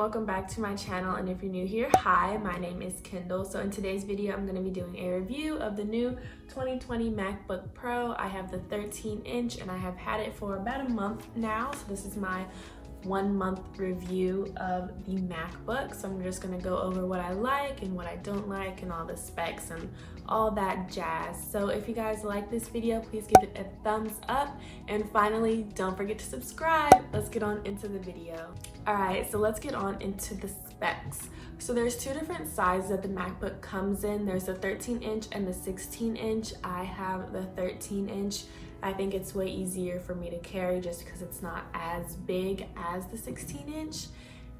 welcome back to my channel, and if you're new here, hi, my name is Kendall. So in today's video I'm going to be doing a review of the new 2020 MacBook Pro. I have the 13-inch and I have had it for about a month now, so this is my 1 month review of the MacBook. So I'm just going to go over what I like and what I don't like and all the specs and all that jazz. So if you guys like this video, please give it a thumbs up, and finally don't forget to subscribe. Let's get on into the video. Alright, so let's get on into the specs. So there's two different sizes that the MacBook comes in. There's the 13-inch and the 16-inch. I have the 13-inch. I think it's way easier for me to carry just because it's not as big as the 16-inch.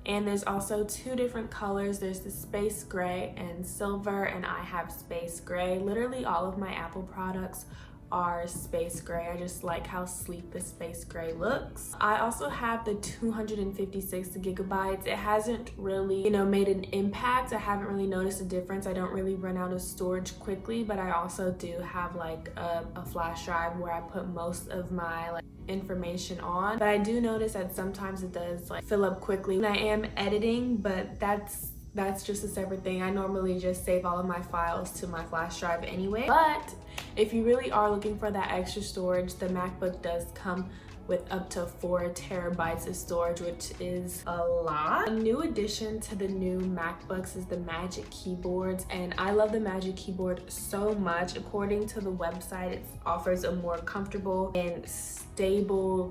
And there's also two different colors. There's the space gray and silver, and I have space gray. Literally all of my Apple products are space gray. I just like how sleek the space gray looks. I also have the 256 gigabytes. It hasn't really, made an impact. I haven't really noticed a difference. I don't really run out of storage quickly, but I also do have like a flash drive where I put most of my information on. But I do notice that sometimes it does fill up quickly when I am editing, but that's just a separate thing. I normally just save all of my files to my flash drive anyway. But if you really are looking for that extra storage, the MacBook does come with up to 4 terabytes of storage, which is a lot. A new addition to the new MacBooks is the Magic Keyboards, and I love the Magic Keyboard so much. According to the website, it offers a more comfortable and stable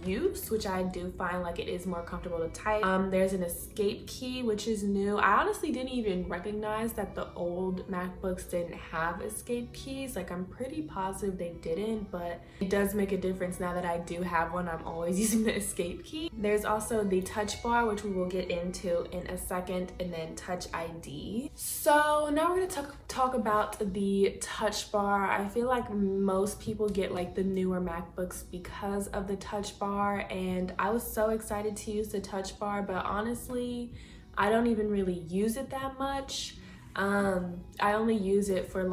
use, which I do find it is more comfortable to type. There's an escape key, which is new. I honestly didn't even recognize that the old MacBooks didn't have escape keys. I'm pretty positive they didn't, but it does make a difference now that I do have one. I'm always using the escape key. There's also the touch bar, which we will get into in a second, and then Touch ID. So now we're gonna talk about the touch bar. I feel like most people get the newer MacBooks because of the touch bar, and I was so excited to use the touch bar, but honestly I don't even really use it that much. I only use it for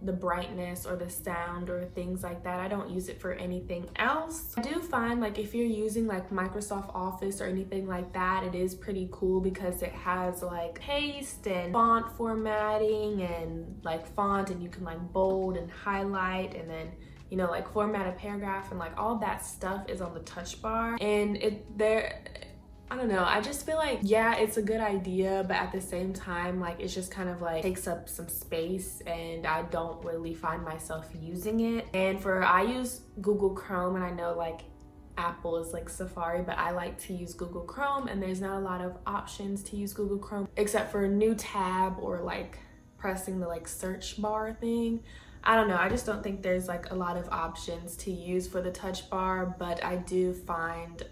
the brightness or the sound or things like that. I don't use it for anything else. I do find if you're using Microsoft Office or anything like that, it is pretty cool because it has paste and font formatting and font, and you can bold and highlight, and then format a paragraph, and all that stuff is on the touch bar. And I don't know, I just feel yeah, it's a good idea, but at the same time it's just kind of takes up some space, and I don't really find myself using it. And I use Google Chrome, and I know Apple is Safari, but I like to use Google Chrome, and there's not a lot of options to use Google Chrome except for a new tab or pressing the search bar thing. I don't know, I just don't think there's a lot of options to use for the touch bar, but I do find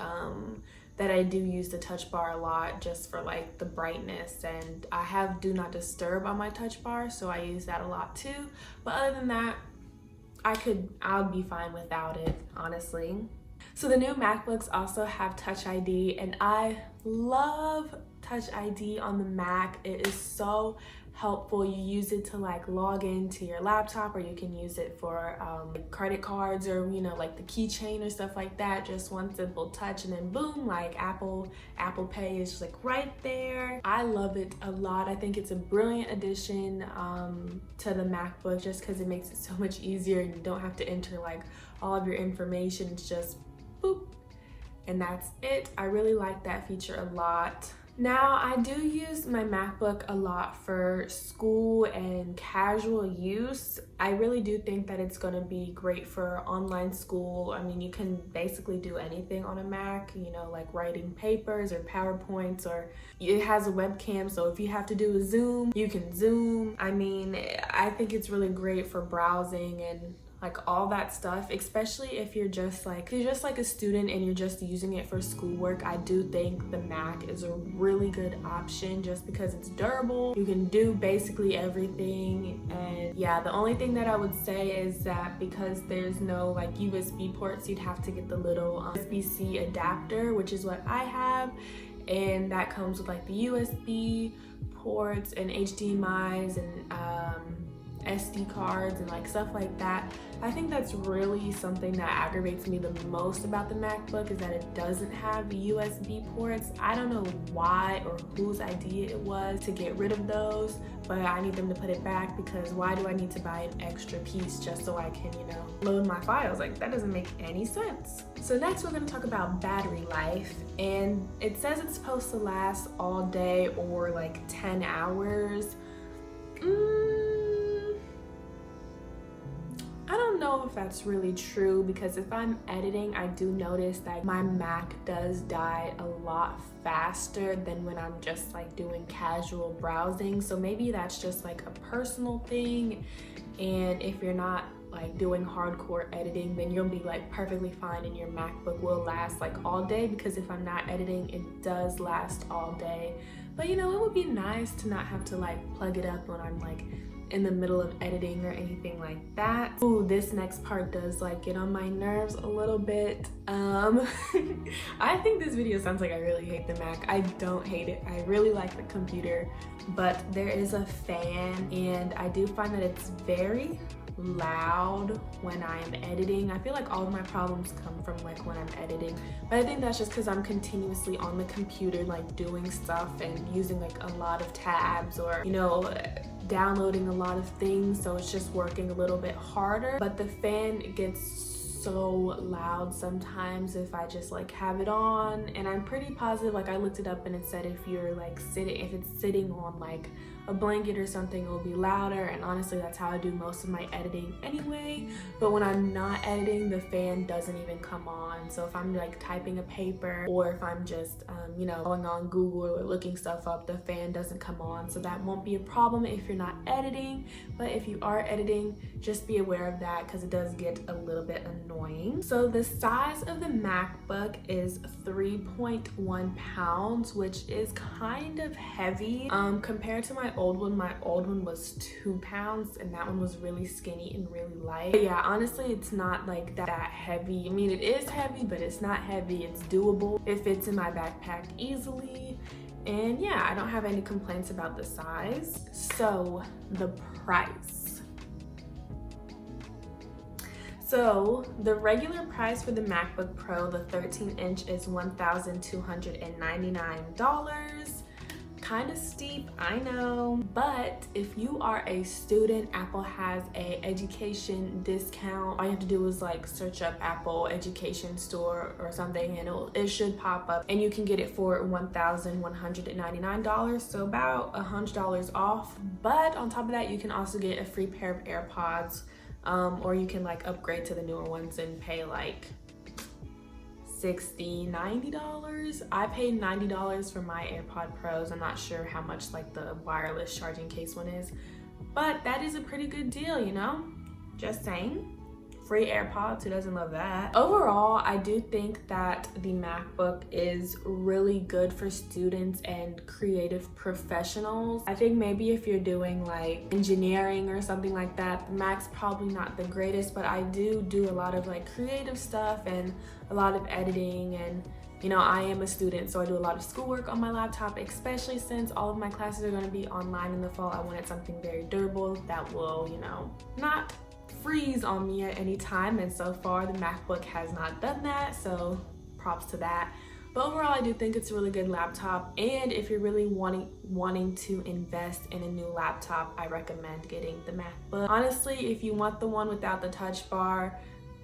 that I do use the touch bar a lot just for the brightness, and I have Do Not Disturb on my touch bar, so I use that a lot too. But other than that, I'll be fine without it, honestly. So the new MacBooks also have Touch ID, and I love Touch ID on the Mac. It is so helpful. You use it to log into your laptop, or you can use it for credit cards, or the keychain or stuff like that. Just one simple touch, and then boom, Apple Pay is just right there. I love it a lot. I think it's a brilliant addition to the MacBook, just because it makes it so much easier, and you don't have to enter all of your information. It's just boop, and that's it. I really like that feature a lot. Now, I do use my MacBook a lot for school and casual use. I really do think that it's going to be great for online school. I mean, you can basically do anything on a Mac, writing papers or PowerPoints, or it has a webcam, so if you have to do a Zoom, you can Zoom. I mean, I think it's really great for browsing and all that stuff, especially if you're just a student and you're just using it for schoolwork. I do think the Mac is a really good option just because it's durable. You can do basically everything, and yeah, the only thing that I would say is that because there's no USB ports, you'd have to get the little USB-C adapter, which is what I have, and that comes with the USB ports and HDMIs and SD cards and like stuff like that. I think that's really something that aggravates me the most about the MacBook, is that it doesn't have USB ports. I don't know why or whose idea it was to get rid of those, but I need them to put it back, because why do I need to buy an extra piece just so I can, you know, load my files? Like, that doesn't make any sense. So next we're going to talk about battery life, and it says it's supposed to last all day or like 10 hours. I don't know if that's really true, because if I'm editing, I do notice that my Mac does die a lot faster than when I'm just like doing casual browsing. So maybe that's just like a personal thing, and if you're not like doing hardcore editing, then you'll be like perfectly fine and your MacBook will last like all day, because if I'm not editing, it does last all day. But you know, it would be nice to not have to like plug it up when I'm like in the middle of editing or anything like that. Ooh, this next part does like get on my nerves a little bit. I think this video sounds like I really hate the Mac. I don't hate it. I really like the computer, but there is a fan, and I do find that it's very loud when I'm editing. I feel like all of my problems come from like when I'm editing, but I think that's just because I'm continuously on the computer like doing stuff and using like a lot of tabs, or you know, downloading a lot of things, so it's just working a little bit harder. But the fan gets so loud sometimes if I just like have it on, and I'm pretty positive, like I looked it up and it said if you're like if it's sitting on like a blanket or something, it will be louder, and honestly that's how I do most of my editing anyway. But when I'm not editing, the fan doesn't even come on. So if I'm like typing a paper, or if I'm just you know, going on Google or looking stuff up, the fan doesn't come on. So that won't be a problem if you're not editing, but if you are editing, just be aware of that, because it does get a little bit annoying. So the size of the MacBook is 3.1 pounds, which is kind of heavy compared to my old one. My old one was 2 pounds, and that one was really skinny and really light. But yeah, honestly, it's not like that heavy. I mean, it is heavy, but it's not heavy. It's doable. It fits in my backpack easily, and yeah, I don't have any complaints about the size. So the price. So the regular price for the MacBook Pro, the 13-inch, is $1,299. Kind of steep, I know, but if you are a student, Apple has a education discount. All you have to do is like search up Apple Education Store or something, and it should pop up, and you can get it for $1,199, so about $100 off. But on top of that, you can also get a free pair of AirPods, or you can like upgrade to the newer ones and pay like $60, $90. I paid $90 for my AirPod Pros. I'm not sure how much like the wireless charging case one is, but that is a pretty good deal, you know? Just saying. Free AirPods, who doesn't love that? Overall, I do think that the MacBook is really good for students and creative professionals. I think maybe if you're doing like engineering or something like that, the Mac's probably not the greatest, but I do a lot of like creative stuff and a lot of editing, and you know, I am a student, so I do a lot of schoolwork on my laptop, especially since all of my classes are going to be online in the fall. I wanted something very durable that will, you know, not freeze on me at any time, and so far the MacBook has not done that, so props to that. But overall, I do think it's a really good laptop, and if you're really wanting to invest in a new laptop, I recommend getting the MacBook. Honestly, if you want the one without the touch bar,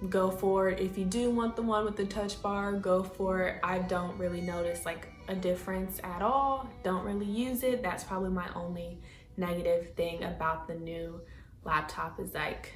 go for it. If you do want the one with the touch bar, go for it. I don't really notice like a difference at all. Don't really use it. That's probably my only negative thing about the new laptop, is like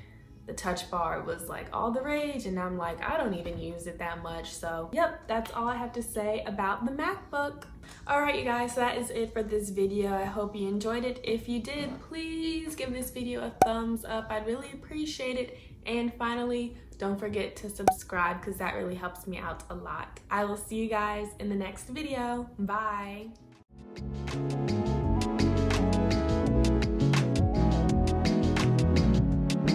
the touch bar was like all the rage, and I'm like, I don't even use it that much. So yep, that's all I have to say about the MacBook. All right, you guys, so that is it for this video. I hope you enjoyed it. If you did, please give this video a thumbs up. I'd really appreciate it. And finally, don't forget to subscribe, because that really helps me out a lot. I will see you guys in the next video. Bye.